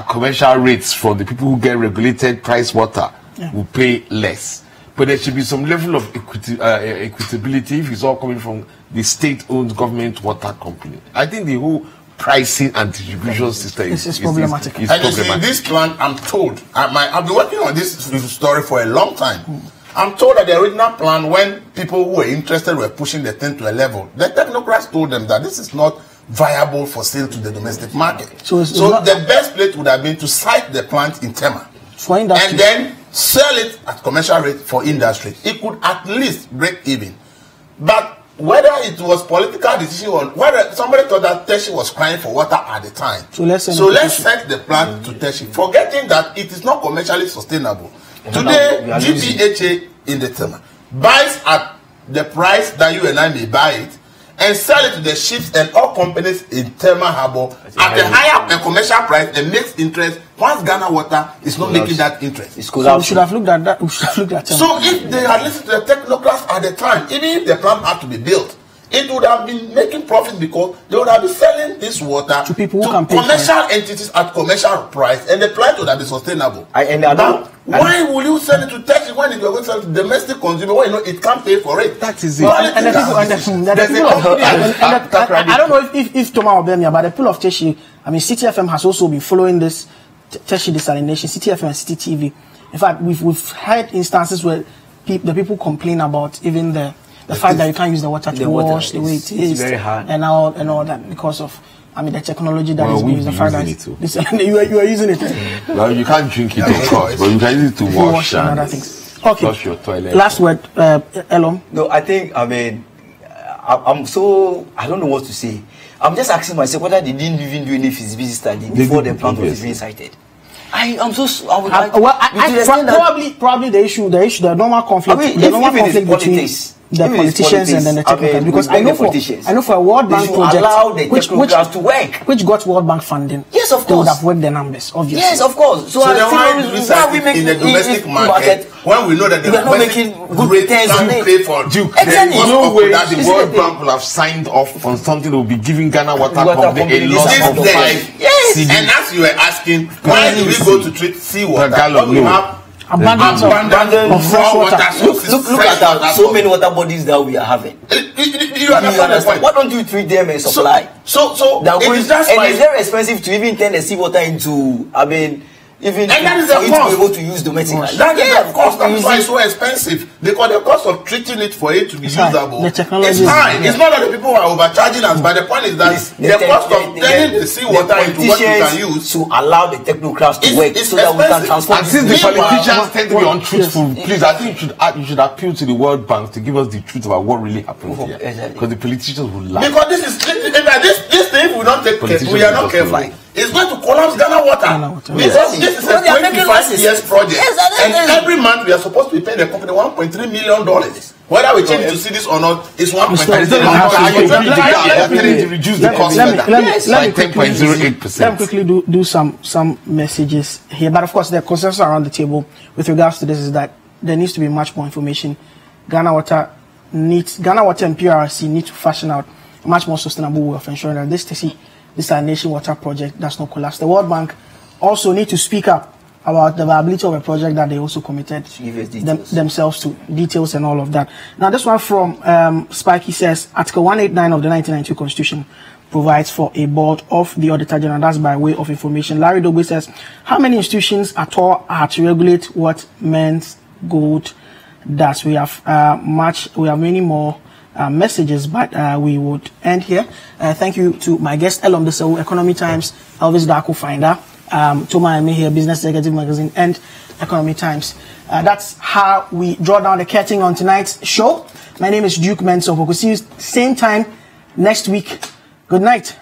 commercial rates from the people who get regulated price water will pay less. But there should be some level of equitability if it's all coming from the state-owned government water company. I think the whole pricing and distribution system is problematic. And you see, in this plan, I'm told, I've been working on this story for a long time. I'm told that the original plan, when people who were interested were pushing the thing to a level, the technocrats told them that this is not viable for sale to the domestic market. So the best place would have been to site the plant in Toma and then sell it at commercial rate for industry. It could at least break even. But whether it was political decision or whether somebody thought that Teshi was crying for water at the time. So let's set the plant to Teshi, forgetting that it is not commercially sustainable. Today, GWCL in the Toma buys at the price that you and I may buy it and sell it to the ships and all companies in Toma Harbor at a higher commercial price and makes interest once Ghana Water is not making that interest. So we should have looked at that. We should have looked at So if they had listened to the technocrats at the time, even if the plant had to be built, it would have been making profit because they would have been selling this water to people who can pay commercial entities at commercial price, and the plant would have been sustainable. Why will you sell it to Teshi when you are going to sell it to domestic consumer? Well, you know it can't pay for it. That is it. I don't know if Toma will blame me, but the people of Teshi, I mean, City FM has also been following this Teshi desalination, City FM and City TV. In fact, we've had instances where the people complain about even the fact that you can't use the water to wash the way it is. It's very hard. And all that because of, I mean, the technology that is being used. The fact that you are using it. Well, you can't drink it, of course, but you can use it to wash and other things. Okay. Flush your toilet. Last word, Elorm. No, I think, I mean, I don't know what to say. I'm just asking myself whether they didn't even do any feasibility study before the plant was even cited. Probably the normal conflict, between the politicians and then the technical, because I know for a World Bank project which got World Bank funding, yes, of course, they would have worked the numbers, obviously. Yes, of course. So then why we make in the domestic market when we know that the not making good returns on it? Pay for Duke, exactly. No way that the World Bank will have signed off on something that will be giving Ghana Water Company a loss of 5. Yes, and as you were asking, why do we go to treat seawater when we have abundance of fresh water? Look at so many water bodies that we are having. You understand the point? Why don't you treat them and supply? So it is just and it's very expensive to even turn the seawater into, I mean, even and that is the cost. To be able to use domestic. That is the cost. That's why it's so expensive. Because the cost of treating it for it to be usable is high. It's not that the people are overcharging us, but the point is that the cost of turning the seawater into what you can use to allow the technocrats to work so that we can transport. And since the politicians tend to be untruthful, please, I think you should appeal to the World Bank to give us the truth about what really happened here. Because the politicians will lie. Because this thing, if we don't take care, we are not careful. It's going to collapse Ghana Water. Because this is a 25 years project. And every month we are supposed to be paying the company $1.3 million. Whether we change to see this or not, it's $1.3 million. To reduce the cost by 10.08%. Let me quickly do some messages here. But of course, the consensus around the table with regards to this is that there needs to be much more information. Ghana Water and PURC need to fashion out a much more sustainable way of ensuring that this nation water project does not collapse. The World Bank also need to speak up about the viability of a project that they also committed themselves to, details and all of that. Now, this one from Spiky says, Article 189 of the 1992 Constitution provides for a board of the Auditor General. That's by way of information. Larry Dogbe says, how many institutions at all are to regulate what MenzGold does? We have many more messages, but we would end here. Thank you to my guest, Elorm Desewu, Economy Times, Elvis Darko Finder, Toma Imihere, Business Executive Magazine, and Economy Times. That's how we draw down the curtain on tonight's show. My name is Duke Mensah Opoku. See you same time next week. Good night.